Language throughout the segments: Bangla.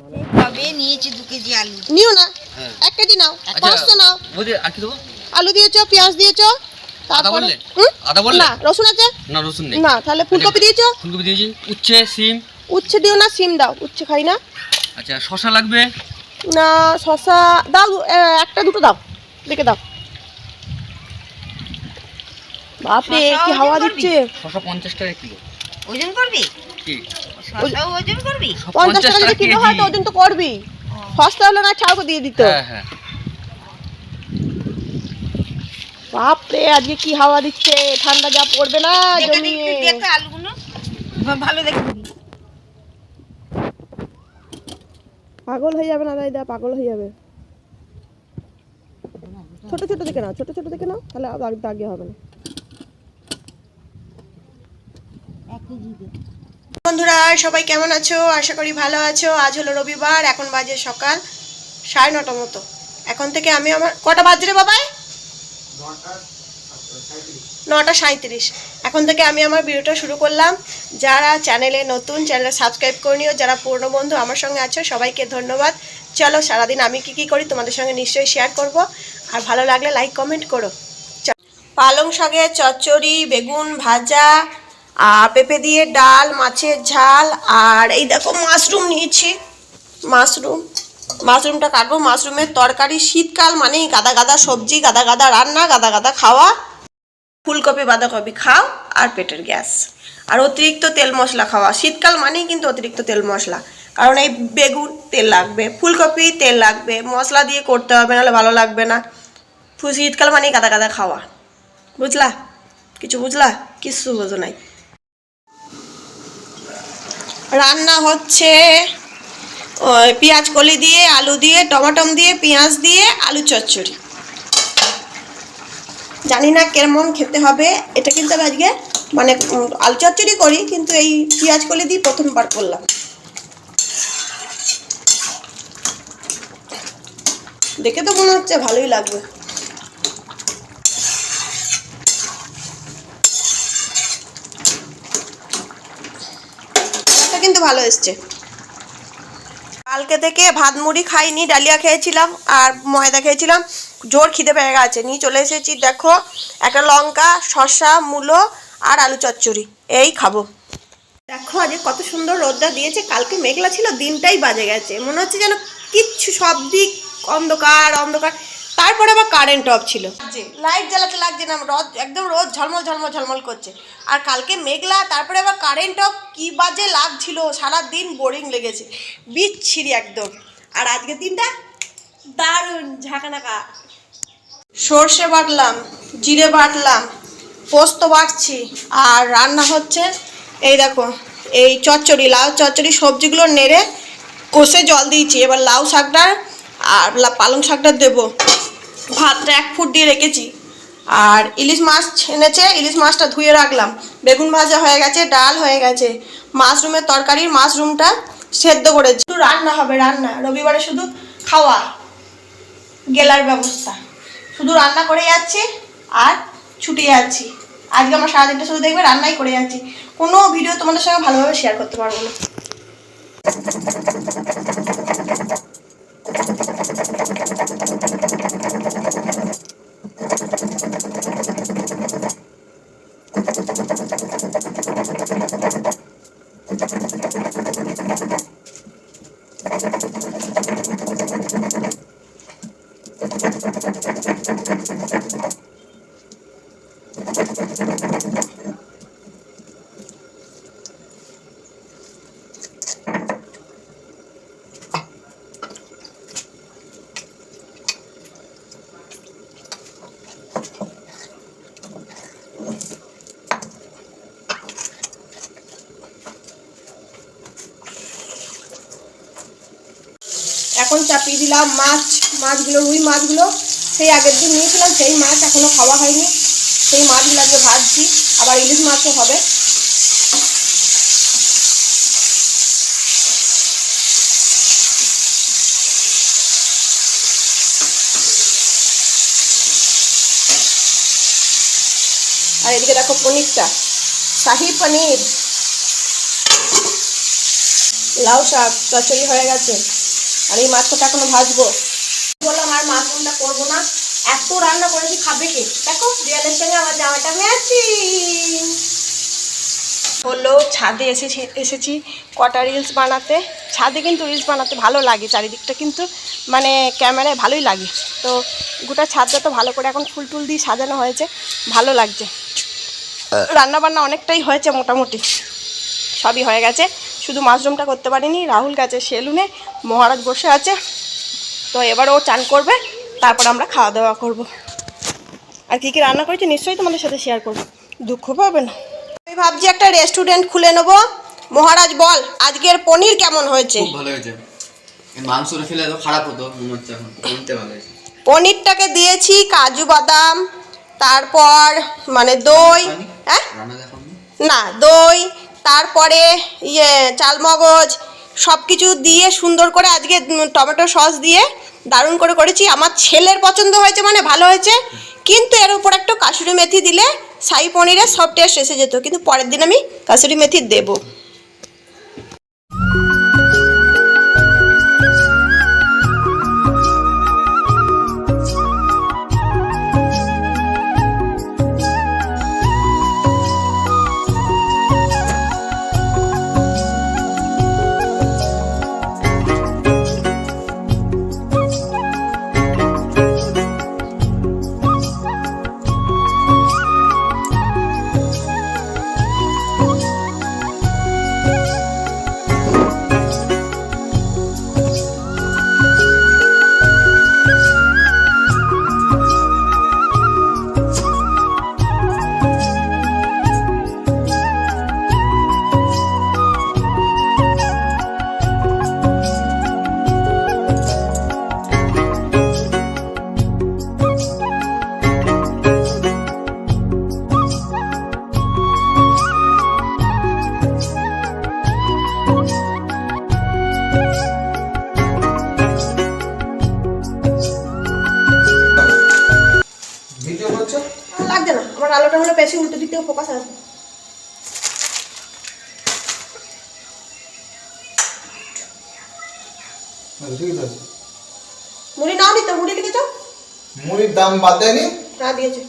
কবে নিয়েছি 2 কেজি আলু। নিও না, 1 কেজি নাও, 500 নাও। বৌদি আর কি দেবো? আলু দিয়েছো, পেঁয়াজ দিয়েছো, তারপরে আদা বললে না রসুন আছে না, রসুন নেই। না, তাহলে ফুলকপি দিয়েছো? ফুলকপি দিয়েছি, উচ্ছে, সিম। উচ্ছে দিও না, সিম দাও, উচ্ছে খাই না। আচ্ছা, শসা লাগবে না, শসা দাও, একটা দুটো দাও, দেখে দাও। বাপরে কি হাওয়া দিচ্ছে। শসা 50 টাকা কিলো। ওজন করবি? কি শসাও ওজন করবি? 50 টাকা যদি কিলো হয় তো ওজন তো করবি। সস্তা হলো না, ছাড় করে দিয়ে দিত। হ্যাঁ। বাপরে আজকে কি হাওয়া দিচ্ছে, ঠান্ডা যা পড়বে না জমিয়ে। দেখ আলুগুলো ভালো দেখে দিবি। পাগল হয়ে যাবে না দাদা, পাগল হয়ে যাবে। ছোট ছোট দেখে নাও, ছোট ছোট দেখে নাও, তাহলে দাগে হবে না। বন্ধুরা সবাই কেমন আছো? আশা করি ভালো আছো। আজ হলো রবিবার, এখন বাজে সকাল 9:30 মতো। এখন থেকে আমি আমার কটা বাজে রে বাবাই? 9:37। এখন থেকে আমি আমার ভিডিওটা শুরু করলাম। যারা চ্যানেলে নতুন, চ্যানেলে সাবস্ক্রাইব করে নিও। যারা পুরনো বন্ধু আমার সঙ্গে আছো সবাইকে ধন্যবাদ। চলো সারাদিন আমি কি করি তোমাদের সঙ্গে নিশ্চয়ই শেয়ার করব, আর ভালো লাগলে লাইক কমেন্ট করো। পালং শাকের চচ্চড়ি, বেগুন ভাজা, আর পেঁপে দিয়ে ডাল, মাছের ঝাল, আর এই দেখো মাশরুম নিয়েছি। মাশরুমটা কাটবো। মাশরুমের তরকারি। শীতকাল মানেই গাদা গাদা সবজি, গাদা গাদা রান্না, গাদা গাদা খাওয়া। ফুলকপি বাঁধাকপি খাও আর পেটের গ্যাস, আর অতিরিক্ত তেল মশলা খাওয়া। শীতকাল মানেই কিন্তু অতিরিক্ত তেল মশলা, কারণ এই বেগুন তেল লাগবে, ফুলকপি তেল লাগবে, মশলা দিয়ে করতে হবে, নাহলে ভালো লাগবে না। শীতকাল মানেই গাদা গাদা খাওয়া, বুঝলা? কিছু বুঝলা? কিচ্ছু বোঝো নাই। রান্না হচ্ছে পেঁয়াজ কলি দিয়ে, আলু দিয়ে, টমাটম দিয়ে, পেঁয়াজ দিয়ে আলু চচ্চড়ি। জানি না কেমন খেতে হবে এটা, কিন্তু আমি আজকে মানে আলু চচ্চড়ি করি, কিন্তু এই পেঁয়াজ কলি দিয়ে প্রথমবার করলাম। দেখে তো মনে হচ্ছে ভালোই লাগবে। কিন্তু ভালো এসছে। কালকে থেকে ভাত মুড়ি খাইনি, ডালিয়া খেয়েছিলাম আর ময়দা খেয়েছিলাম। জোর খিদে পেয়ে গেছে, নিয়ে চলে এসেছি। দেখো একটা লঙ্কা, শসা, মূলো আর আলু চচ্চড়ি, এই খাবো। দেখো আজকে কত সুন্দর রোদটা দিয়েছে। কালকে মেঘলা ছিল, দিনটাই বাজে গেছে, মনে হচ্ছে যেন কিচ্ছু, সব দিক অন্ধকার অন্ধকার। তারপরে আবার কারেন্ট অফ ছিল, লাইট জ্বালাতে লাগছে না, রোদ একদম রোদ ঝলমল ঝলমল ঝলমল করছে। আর কালকে মেঘলা, তারপরে আবার কারেন্ট অফ, কি বাজে লাগছিল। সারাদিন বোরিং লেগেছে, বিচ্ছিরি একদম। আর আজকের দিনটা দারুণ ঝাঁকানাকা। সর্ষে বাটলাম, জিরে বাটলাম, পোস্ত বাটছি, আর রান্না হচ্ছে এই দেখো এই চচ্চড়ি, লাউ চচ্চড়ি। সবজিগুলো নেড়ে কষে জল দিয়েছি, এবার লাউ শাকটা আর পালং শাকটা দেবো। ভাতটা 1 ফুট দিয়ে রেখেছি। আর ইলিশ মাছ এনেছে, ইলিশ মাছটা ধুয়ে রাখলাম। বেগুন ভাজা হয়ে গেছে, ডাল হয়ে গেছে, মাশরুমের তরকারি, মাশরুমটা সেদ্ধ করেছি। শুধু রান্না হবে, রান্না। রবিবারে শুধু খাওয়া, গেলার ব্যবস্থা। শুধু রান্না করে যাচ্ছি আর ছুটে যাচ্ছি। আজকে আমার সারাদিনটা শুধু দেখবে রান্নাই করে যাচ্ছি, কোনো ভিডিও তোমাদের সঙ্গে ভালোভাবে শেয়ার করতে পারবো না। এখন চাপিয়ে দিলাম মাছগুলো, রুই মাছগুলো সেই আগের দিন নিয়েছিলাম, সেই মাছ এখনো খাওয়া হয়নি। সেই মাছগুলো আজকে ভাজছি, আবার ইলিশ মাছও হবে। আর এদিকে দেখো পনিরটা, শাহী পনির। লাউ শাক চচ্চড়ি হয়ে গেছে, আর এই মাছটা এখনো ভাজবো। বললাম আর মাছরুমটা করবো না, এত রান্না করেছি খাবে কে? দেখো দেয়ালের সঙ্গে আমার জামাটা ম্যাচিং হলো। ছাদে এসেছি কটা রিলস বানাতে। ছাদে কিন্তু রিলস বানাতে ভালো লাগে, চারিদিকটা কিন্তু মানে ক্যামেরায় ভালোই লাগে। তো গোটা ছাদটা তো ভালো করে এখন ফুল টুল দিয়ে সাজানো হয়েছে, ভালো লাগছে। রান্নাবান্না অনেকটাই হয়েছে, মোটামুটি সবই হয়ে গেছে, শুধু মাশরুমটা করতে পারিনি। রাহুল গেছে সেলুনে, মহারাজ বসে আছে, তো এবার ও চান করবে, তারপর আমরা খাওয়া দাওয়া করব। আর কী কী রান্না করেছি নিশ্চয়ই তোমাদের সাথে শেয়ার করবো, দুঃখ পাবে না। আমি ভাবছি একটা রেস্টুরেন্ট খুলে নেবো। মহারাজ বল আজকের পনির কেমন হয়েছে? খুব ভালো হয়েছে। মাংসটা খেলে এত খারাপ হতো মনে হচ্ছে, এখন পনিরটা ভালো হয়েছে। পনিরটাকে দিয়েছি কাজু বাদাম, তারপর মানে দই, হ্যাঁ রান্না দেখো না দই, তারপরে চালমগজ সব কিছু দিয়ে সুন্দর করে আজকে টমেটো সস দিয়ে দারুণ করে করেছি। আমার ছেলের পছন্দ হয়েছে, মানে ভালো হয়েছে। কিন্তু এর উপর একটু কাসুরি মেথি দিলে শাহী পনিরের সব টেস্ট এসে যেত, কিন্তু পরের দিন আমি কাসুরি মেথি দেবো। লাগছে না, আমার আলোটা হলো বেশি উল্টো দিক থেকে ফোকাস আসবে। মুড়ি নাও নি তো? মুড়ি লিখেছ? মুড়ির দাম বাদ দেয়নি? না দিয়েছে।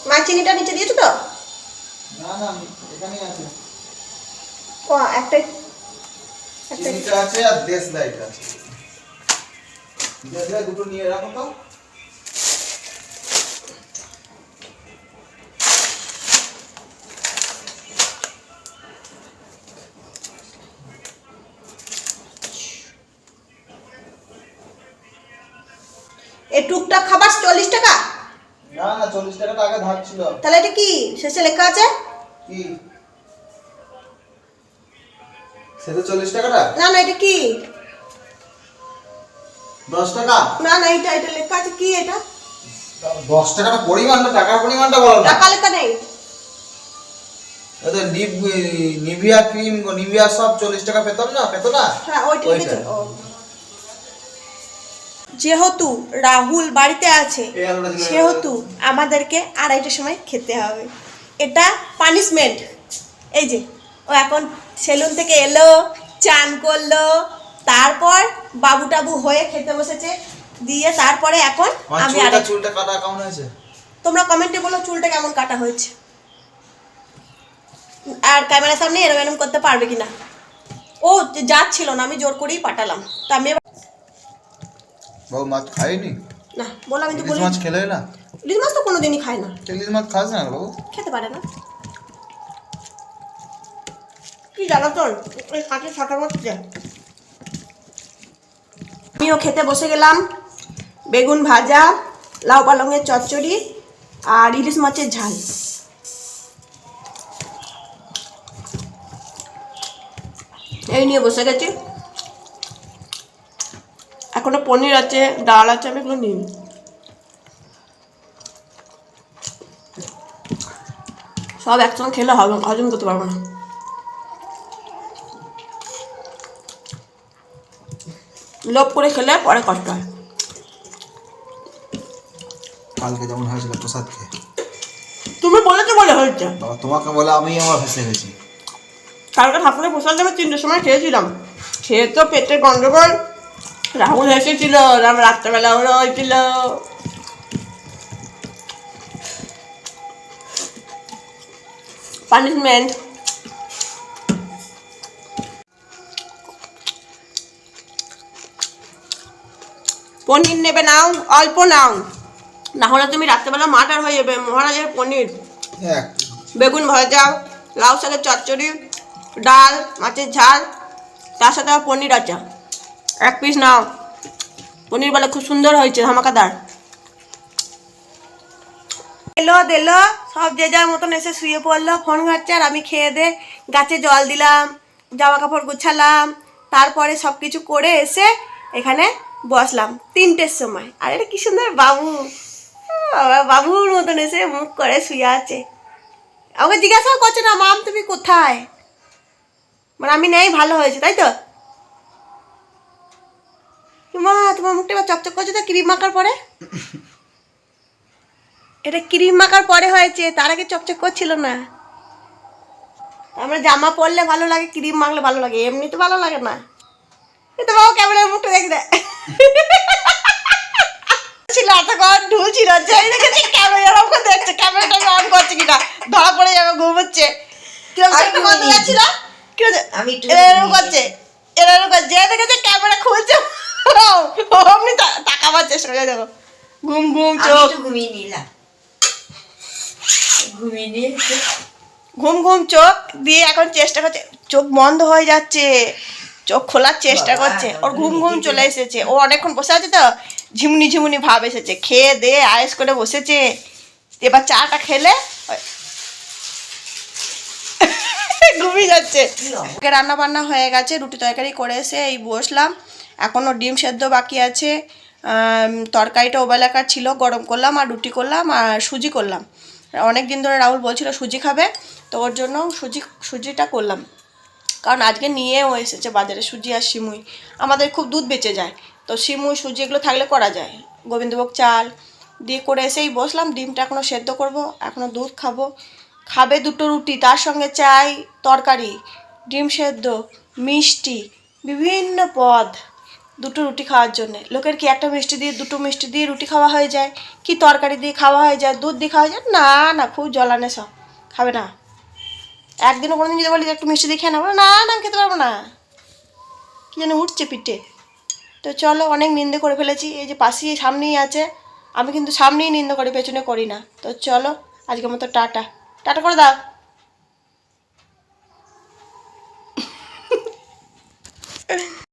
মাছ চিনিটা নিচে দিয়েছো তো? না না, এখানেই আছে। ও একটাই চিনিটা আছে আর দেশলাইট আছে। দেশলাই দুটো নিয়ে রাখো তো। এই টুকটাক খাবার 40 টাকা? না না, 40 টাকাটা আগে ধার ছিল। তাহলে এটা কি শেষে লেখা আছে? কি সেটা 40 টাকাটা? না না, এটা কি? 10 টাকা? না না, এটা লেখা আছে কি? এটা 10 টাকাটা পরিমাণটা, টাকার পরিমাণটা বলো না। টাকা লেখা নেই। এটা নিভিয়া ক্রিম, নিভিয়া সব 40 টাকা পেতাম না, পেতো না? হ্যাঁ ওইটা লিখেছে। ও যেহেতু রাহুল বাড়িতে আছে সেহেতু আমাদেরকে 2:30টার সময় খেতে হবে, এটা পানিশমেন্ট। এই যে ও এখন সেলুন থেকে এলো, চান করলো, তারপর বাবু টাবু হয়ে খেতে বসেছে, দিয়ে তারপরে এখন আমি চুলটা কাটা কেমন হয়েছে? তোমরা কমেন্টে বলো চুলটা কেমন কাটা হয়েছে, আর ক্যামেরার সামনে এরকম করতে পারবে কিনা। ও যাচ্ছিল না, আমি জোর করেই পাঠালাম। তো আমি বাবু মাছ খাইনি না বললাম, আমি তো বলি মাছ খেলে না। ইলিশ মাছ তো কোনোদিনই খায় না। ইলিশ মাছ খাস না বাবু? খেতে পারে না, কি জানো তো এই কাঁচের ছটা বাজছে। আমিও খেতে বসে গেলাম। বেগুন ভাজা, লাউ পালংয়ের চচ্চড়ি আর ইলিশ মাছের ঝাল। এই নিয়ে বসে গেছি। এখনো পনির আছে, ডাল আছে, আমি এগুলো নিই। সব একসঙ্গে খেলে হজম করতে পারবো না। লোভ করে খেলে পরে কষ্ট হয়। কালকে যেমন হয়েছিল প্রসাদকে, তুমি বলেছো বলে হয়েছে। বাবা তোমাকে বলে আমি আমার ফেসে গেছি। কালকে ঠাকুরের প্রসাদ আমি 3টের সময় খেয়েছিলাম, খেয়ে তো পেটে গন্ডগোল। রাহুল এসেছিল, রাত্রেবেলা ওরা হয়েছিল। পানিশমেন্ট। পনির নেবে নাও, অল্প নাও, না হলে তুমি রাত্রেবেলা মাটার হয়ে যাবে। মহারাজের পনির, হ্যাঁ বেগুন ভাজা, লাউ শাকের চচ্চড়ি, ডাল, মাছের ঝাল, তার সাথে আবার পনির আছে। 1 পিস নাও। পনির বলে খুব সুন্দর হয়েছে, ধামাকাদার। এলো সব যে যার মতন এসে শুয়ে পড়লো, ফোন ঘাটছে। আর আমি খেয়ে দে গাছে জল দিলাম, জামা কাপড় গুছালাম, তারপরে সব কিছু করে এসে এখানে বসলাম 3টের সময়। আর এটা কি সুন্দর বাবু, বাবুর মতন এসে মুখ করে শুয়ে আছে। আমাকে জিজ্ঞাসাও করছে না, মাম তুমি কোথায়, মানে আমি নেই, ভালো হয়েছে তাই তো। মা তোমার মুখটা এবার চকচক করছে তো ক্রিম মাখার পরে। এটা ক্রিম মাখার পরে হয়েছে, তার আগে চকচক করছিল না। আমরা জামা পরলে ভালো লাগে, ক্রিম মাখলে ভালো লাগে, এমনি তো ভালো লাগে না। এটা বাবা ক্যামেরার মুখটা দেখে দেয় ছিল এতক্ষণ ঢুলছিল, যেই দেখেছি ক্যামেরা দেখছে, ক্যামেরাটা অন করছে কিনা, ধরা পড়ে যাবে, ঘুমোচ্ছে। কিরকম বন্ধ যাচ্ছিল, আমি একটু এরকম করছে, এরকম করছে, যে দেখেছে ক্যামেরা খুলছে অমনি তাকাবার চেষ্টা করে। দেখো ঘুম ঘুম আমি চোখ, একটু ঘুমিয়ে নিলাম, ঘুমিয়ে নিয়ে ঘুম ঘুম চোখ দিয়ে এখন চেষ্টা করছে, চোখ বন্ধ হয়ে যাচ্ছে, চোখ খোলার চেষ্টা করছে। ওর ঘুম ঘুম চলে এসেছে, ও অনেকক্ষণ বসে আছে তো, ঝিমুনি ঝিমুনি ভাব এসেছে। খেয়ে দে আয়েস করে বসেছে, এবার চাটা খেলে ঘুমিয়ে যাচ্ছে। রান্না বান্না হয়ে গেছে, রুটি তরকারি করে এসে এই বসলাম। এখনও ডিম সেদ্ধ বাকি আছে, তরকারিটা ওবেলাকার ছিল, গরম করলাম, আর রুটি করলাম, আর সুজি করলাম। অনেক দিন ধরে রাহুল বলছিল সুজি খাবে, তো ওর জন্য সুজিটা করলাম। কারণ আজকে নিয়েও এসেছে বাজারে সুজি আর সিমুই, আমাদের খুব দুধ বেঁচে যায়, তো সিমুই সুজি এগুলো থাকলে করা যায়। গোবিন্দভোগ চাল দিয়ে করে এসেই বসলাম। ডিমটা এখনও সেদ্ধ করব, এখনও দুধ খাবো। খাবে 2টো রুটি, তার সঙ্গে চাই, তরকারি, ডিম সেদ্ধ, মিষ্টি, বিভিন্ন পদ 2টো রুটি খাওয়ার জন্যে। লোকের কি একটা মিষ্টি দিয়ে 2টো মিষ্টি দিয়ে রুটি খাওয়া হয়ে যায়, কি তরকারি দিয়ে খাওয়া হয়ে যায়, দুধ দিয়ে খাওয়া যায় না, না খুব জ্বলানে সব, খাবে না। একদিনও কোনোদিন যদি বলি একটু মিষ্টি দিয়ে খেয়ে নেবো, না না আমি খেতে পারবো না, কি যেন উঠছে পিঠে। তো চলো, অনেক নিন্দে করে ফেলেছি, এই যে পাশেই সামনেই আছে, আমি কিন্তু সামনেই নিন্দে করি, পেছনে করি না। তো চলো আজকের মতো টাটা, টাটা করে দাও।